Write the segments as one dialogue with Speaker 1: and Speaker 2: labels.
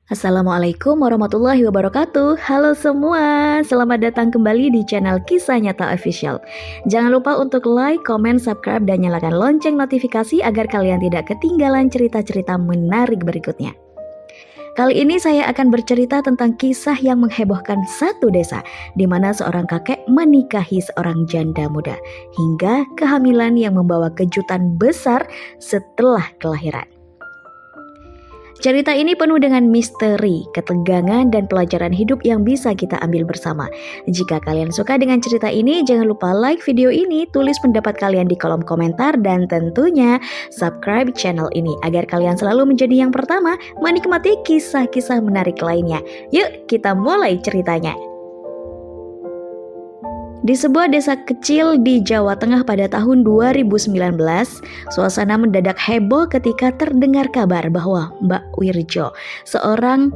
Speaker 1: Assalamualaikum warahmatullahi wabarakatuh. Halo semua, selamat datang kembali di channel Kisah Nyata Official. Jangan lupa untuk like, comment, subscribe, dan nyalakan lonceng notifikasi agar kalian tidak ketinggalan cerita-cerita menarik berikutnya. Kali ini saya akan bercerita tentang kisah yang menghebohkan satu desa, di mana seorang kakek menikahi seorang janda muda, hingga kehamilan yang membawa kejutan besar setelah kelahiran. Cerita ini penuh dengan misteri, ketegangan, dan pelajaran hidup yang bisa kita ambil bersama. Jika kalian suka dengan cerita ini, jangan lupa like video ini, tulis pendapat kalian di kolom komentar, dan tentunya subscribe channel ini agar kalian selalu menjadi yang pertama menikmati kisah-kisah menarik lainnya. Yuk kita mulai ceritanya. Di sebuah desa kecil di Jawa Tengah pada tahun 2019, suasana mendadak heboh ketika terdengar kabar bahwa Mbah Wirjo, seorang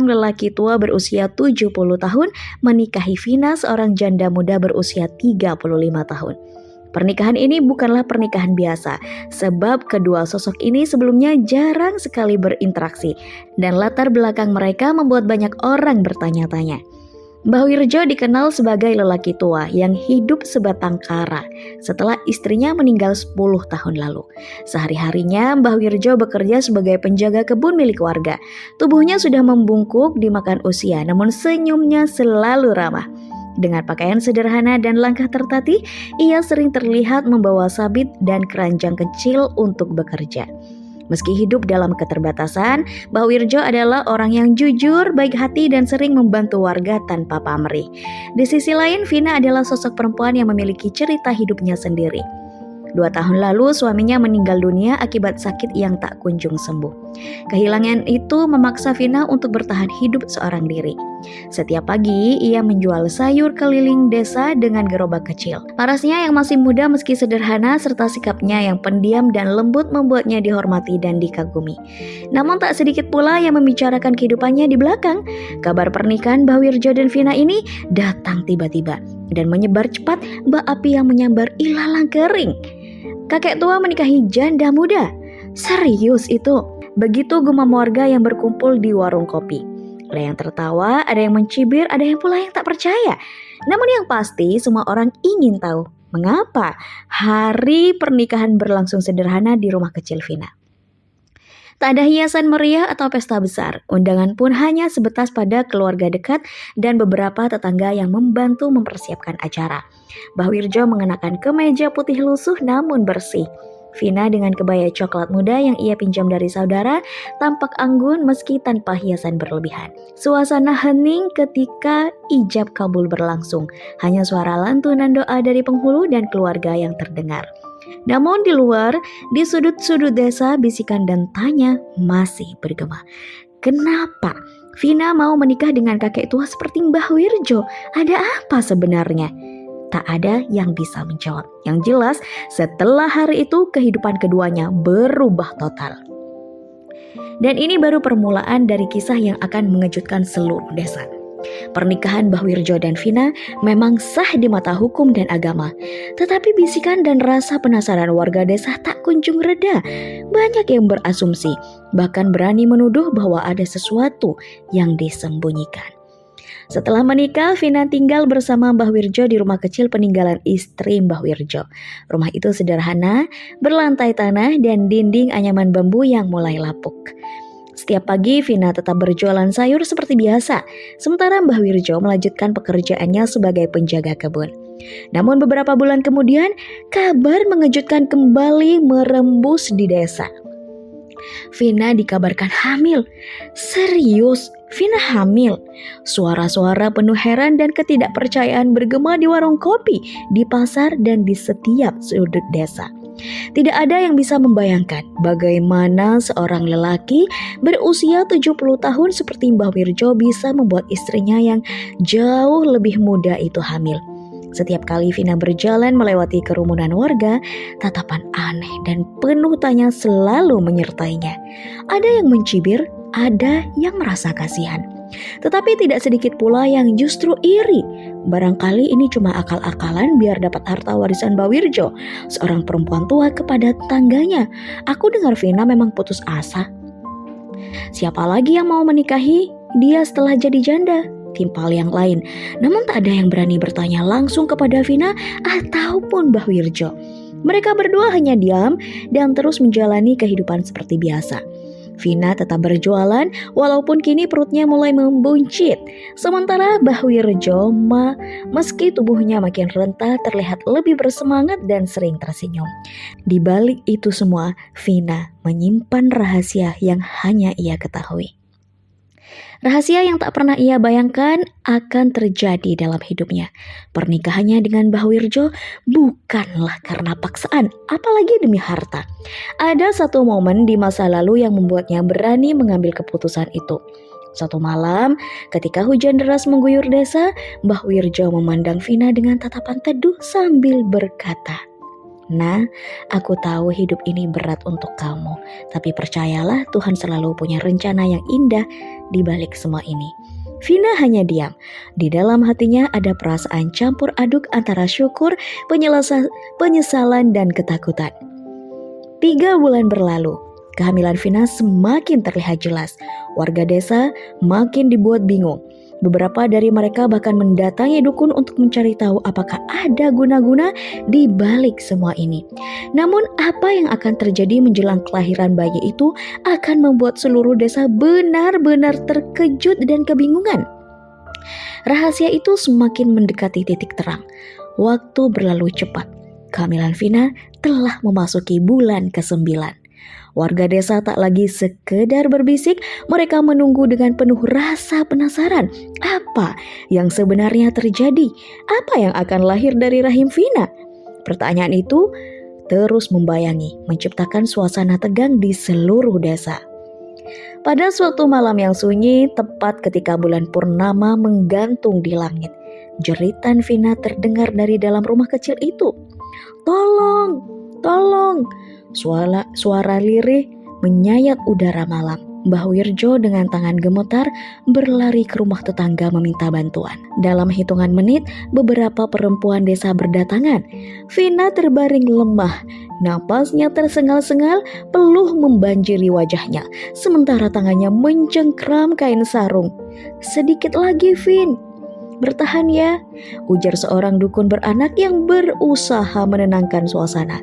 Speaker 1: lelaki tua berusia 70 tahun, menikahi Vina, seorang janda muda berusia 35 tahun. Pernikahan ini bukanlah pernikahan biasa, sebab kedua sosok ini sebelumnya jarang sekali berinteraksi, dan latar belakang mereka membuat banyak orang bertanya-tanya. Mbah Wirjo dikenal sebagai lelaki tua yang hidup sebatang kara setelah istrinya meninggal 10 tahun lalu. Sehari-harinya Mbah Wirjo bekerja sebagai penjaga kebun milik warga. Tubuhnya sudah membungkuk dimakan usia, namun senyumnya selalu ramah. Dengan pakaian sederhana dan langkah tertatih, ia sering terlihat membawa sabit dan keranjang kecil untuk bekerja. Meski hidup dalam keterbatasan, Mbah Wirjo adalah orang yang jujur, baik hati, dan sering membantu warga tanpa pamrih. Di sisi lain, Vina adalah sosok perempuan yang memiliki cerita hidupnya sendiri. 2 tahun lalu suaminya meninggal dunia akibat sakit yang tak kunjung sembuh. Kehilangan itu memaksa Vina untuk bertahan hidup seorang diri. Setiap pagi ia menjual sayur keliling desa dengan gerobak kecil. Parasnya yang masih muda meski sederhana serta sikapnya yang pendiam dan lembut membuatnya dihormati dan dikagumi. Namun tak sedikit pula yang membicarakan kehidupannya di belakang. Kabar pernikahan Mbah Wirjo dan Vina ini datang tiba-tiba dan menyebar cepat bak api yang menyambar ilalang kering. Kakek tua menikahi janda muda. Serius itu? Begitu gumam warga yang berkumpul di warung kopi. Ada yang tertawa, ada yang mencibir, ada yang pula yang tak percaya. Namun yang pasti semua orang ingin tahu mengapa hari pernikahan berlangsung sederhana di rumah kecil Vina. Tak ada hiasan meriah atau pesta besar. Undangan pun hanya sebatas pada keluarga dekat dan beberapa tetangga yang membantu mempersiapkan acara. Mbah Wirjo mengenakan kemeja putih lusuh namun bersih. Vina dengan kebaya coklat muda yang ia pinjam dari saudara tampak anggun meski tanpa hiasan berlebihan. Suasana hening ketika ijab kabul berlangsung. Hanya suara lantunan doa dari penghulu dan keluarga yang terdengar. Namun di luar, di sudut-sudut desa, bisikan dan tanya masih bergema. Kenapa Vina mau menikah dengan kakek tua seperti Mbah Wirjo? Ada apa sebenarnya? Tak ada yang bisa menjawab. Yang jelas, setelah hari itu kehidupan keduanya berubah total. Dan ini baru permulaan dari kisah yang akan mengejutkan seluruh desa. Pernikahan Mbah Wirjo dan Vina memang sah di mata hukum dan agama. Tetapi bisikan dan rasa penasaran warga desa tak kunjung reda. Banyak yang berasumsi, bahkan berani menuduh bahwa ada sesuatu yang disembunyikan. Setelah menikah, Vina tinggal bersama Mbah Wirjo di rumah kecil peninggalan istri Mbah Wirjo. Rumah itu sederhana, berlantai tanah dan dinding anyaman bambu yang mulai lapuk. Setiap pagi Vina tetap berjualan sayur seperti biasa, sementara Mbah Wirjo melanjutkan pekerjaannya sebagai penjaga kebun. Namun beberapa bulan kemudian, kabar mengejutkan kembali merembus di desa. Vina dikabarkan hamil. Serius, Vina hamil? Suara-suara penuh heran dan ketidakpercayaan bergema di warung kopi, di pasar, dan di setiap sudut desa. Tidak ada yang bisa membayangkan bagaimana seorang lelaki berusia 70 tahun seperti Mbah Wirjo bisa membuat istrinya yang jauh lebih muda itu hamil. Setiap kali Vina berjalan melewati kerumunan warga, tatapan aneh dan penuh tanya selalu menyertainya. Ada yang mencibir, ada yang merasa kasihan. Tetapi tidak sedikit pula yang justru iri. Barangkali ini cuma akal-akalan biar dapat harta warisan Mbah Wirjo, seorang perempuan tua kepada tetangganya. Aku dengar Vina memang putus asa. Siapa lagi yang mau menikahi dia setelah jadi janda? Timpal yang lain. Namun tak ada yang berani bertanya langsung kepada Vina ataupun Mbah Wirjo. Mereka berdua hanya diam dan terus menjalani kehidupan seperti biasa. Vina tetap berjualan walaupun kini perutnya mulai membuncit. Sementara Mbah Wirjo meski tubuhnya makin renta terlihat lebih bersemangat dan sering tersenyum. Di balik itu semua, Vina menyimpan rahasia yang hanya ia ketahui. Rahasia yang tak pernah ia bayangkan akan terjadi dalam hidupnya. Pernikahannya dengan Mbah Wirjo bukanlah karena paksaan, apalagi demi harta. Ada satu momen di masa lalu yang membuatnya berani mengambil keputusan itu. Suatu malam, ketika hujan deras mengguyur desa, Mbah Wirjo memandang Vina dengan tatapan teduh sambil berkata, "Nah, aku tahu hidup ini berat untuk kamu, tapi percayalah Tuhan selalu punya rencana yang indah di balik semua ini." Vina hanya diam. Di dalam hatinya ada perasaan campur aduk antara syukur, penyesalan, dan ketakutan. 3 bulan berlalu, kehamilan Vina semakin terlihat jelas. Warga desa makin dibuat bingung. Beberapa dari mereka bahkan mendatangi dukun untuk mencari tahu apakah ada guna-guna di balik semua ini. Namun apa yang akan terjadi menjelang kelahiran bayi itu akan membuat seluruh desa benar-benar terkejut dan kebingungan. Rahasia itu semakin mendekati titik terang. Waktu berlalu cepat. Kehamilan Vina telah memasuki bulan ke-9. Warga desa tak lagi sekedar berbisik, mereka menunggu dengan penuh rasa penasaran. Apa yang sebenarnya terjadi? Apa yang akan lahir dari rahim Vina? Pertanyaan itu terus membayangi, menciptakan suasana tegang di seluruh desa. Pada suatu malam yang sunyi, tepat ketika bulan purnama menggantung di langit, jeritan Vina terdengar dari dalam rumah kecil itu. "Tolong, tolong!" Suara lirih menyayat udara malam. Mbah Wirjo dengan tangan gemetar berlari ke rumah tetangga meminta bantuan. Dalam hitungan menit, beberapa perempuan desa berdatangan. Vina terbaring lemah, napasnya tersengal-sengal, peluh membanjiri wajahnya, sementara tangannya mencengkram kain sarung. "Sedikit lagi, Vin. Bertahan ya," ujar seorang dukun beranak yang berusaha menenangkan suasana.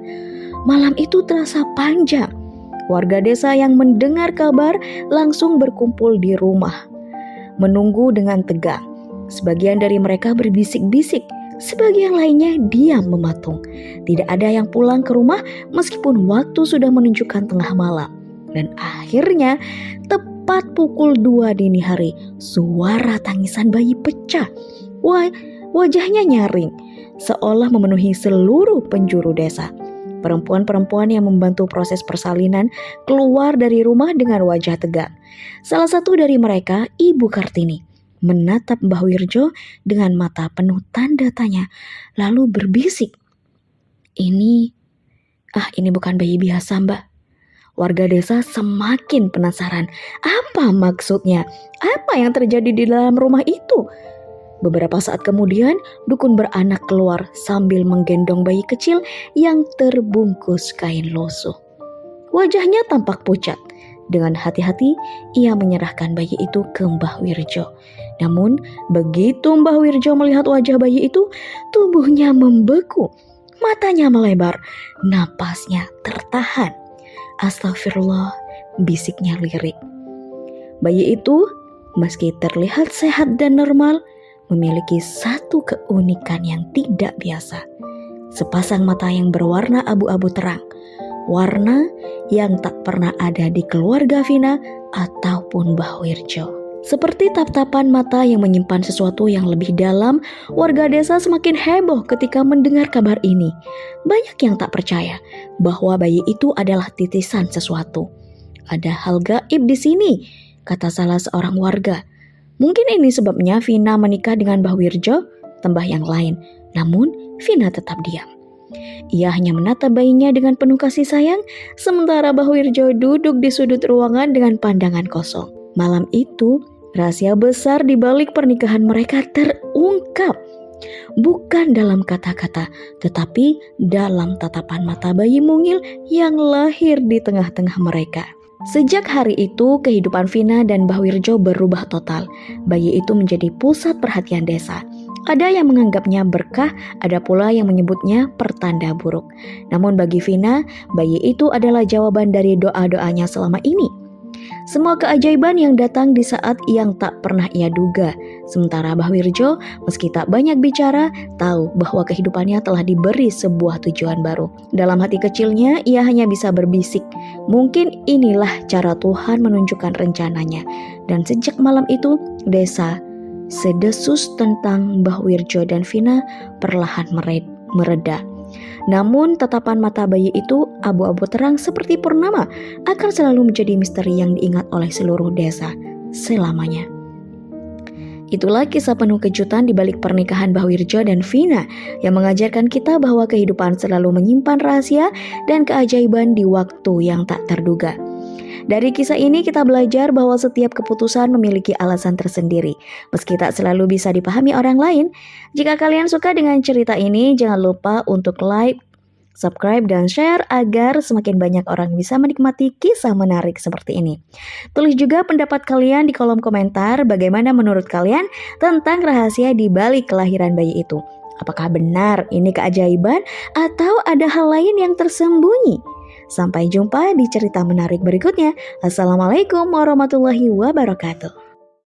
Speaker 1: Malam itu terasa panjang. Warga desa yang mendengar kabar langsung berkumpul di rumah, menunggu dengan tegang. Sebagian dari mereka berbisik-bisik, sebagian lainnya diam mematung. Tidak ada yang pulang ke rumah meskipun waktu sudah menunjukkan tengah malam. Dan akhirnya, tepat pukul 2 dini hari, suara tangisan bayi pecah. Wajahnya nyaring, seolah memenuhi seluruh penjuru desa. Perempuan-perempuan yang membantu proses persalinan keluar dari rumah dengan wajah tegang. Salah satu dari mereka, Ibu Kartini, menatap Mbah Wirjo dengan mata penuh tanda tanya, lalu berbisik, Ini bukan bayi biasa, Mbak." Warga desa semakin penasaran. Apa maksudnya? Apa yang terjadi di dalam rumah itu? Beberapa saat kemudian, dukun beranak keluar sambil menggendong bayi kecil yang terbungkus kain lusuh. Wajahnya tampak pucat. Dengan hati-hati, ia menyerahkan bayi itu ke Mbah Wirjo. Namun, begitu Mbah Wirjo melihat wajah bayi itu, tubuhnya membeku. Matanya melebar, napasnya tertahan. "Astagfirullah," bisiknya lirik. Bayi itu, meski terlihat sehat dan normal, memiliki satu keunikan yang tidak biasa. Sepasang mata yang berwarna abu-abu terang, warna yang tak pernah ada di keluarga Vina ataupun Mbah Wirjo. Seperti tatapan mata yang menyimpan sesuatu yang lebih dalam, warga desa semakin heboh ketika mendengar kabar ini. Banyak yang tak percaya bahwa bayi itu adalah titisan sesuatu. "Ada hal gaib di sini," kata salah seorang warga. "Mungkin ini sebabnya Vina menikah dengan Mbah Wirjo," tambah yang lain. Namun Vina tetap diam. Ia hanya menatap bayinya dengan penuh kasih sayang, sementara Mbah Wirjo duduk di sudut ruangan dengan pandangan kosong. Malam itu, rahasia besar di balik pernikahan mereka terungkap. Bukan dalam kata-kata, tetapi dalam tatapan mata bayi mungil yang lahir di tengah-tengah mereka. Sejak hari itu, kehidupan Vina dan Mbah Wirjo berubah total. Bayi itu menjadi pusat perhatian desa. Ada yang menganggapnya berkah, ada pula yang menyebutnya pertanda buruk. Namun bagi Vina, bayi itu adalah jawaban dari doa-doanya selama ini. Semua keajaiban yang datang di saat yang tak pernah ia duga. Sementara Mbah Wirjo, meski tak banyak bicara, tahu bahwa kehidupannya telah diberi sebuah tujuan baru. Dalam hati kecilnya, ia hanya bisa berbisik, mungkin inilah cara Tuhan menunjukkan rencananya. Dan sejak malam itu, desa sedesus tentang Mbah Wirjo dan Vina perlahan mereda. Namun tatapan mata bayi itu abu-abu terang seperti purnama akan selalu menjadi misteri yang diingat oleh seluruh desa selamanya. Itulah kisah penuh kejutan di balik pernikahan Mbah Wirjo dan Vina yang mengajarkan kita bahwa kehidupan selalu menyimpan rahasia dan keajaiban di waktu yang tak terduga. Dari kisah ini kita belajar bahwa setiap keputusan memiliki alasan tersendiri, meski tak selalu bisa dipahami orang lain. Jika kalian suka dengan cerita ini, jangan lupa untuk like, subscribe, dan share agar semakin banyak orang bisa menikmati kisah menarik seperti ini. Tulis juga pendapat kalian di kolom komentar bagaimana menurut kalian tentang rahasia di balik kelahiran bayi itu. Apakah benar ini keajaiban atau ada hal lain yang tersembunyi? Sampai jumpa di cerita menarik berikutnya. Assalamualaikum warahmatullahi wabarakatuh.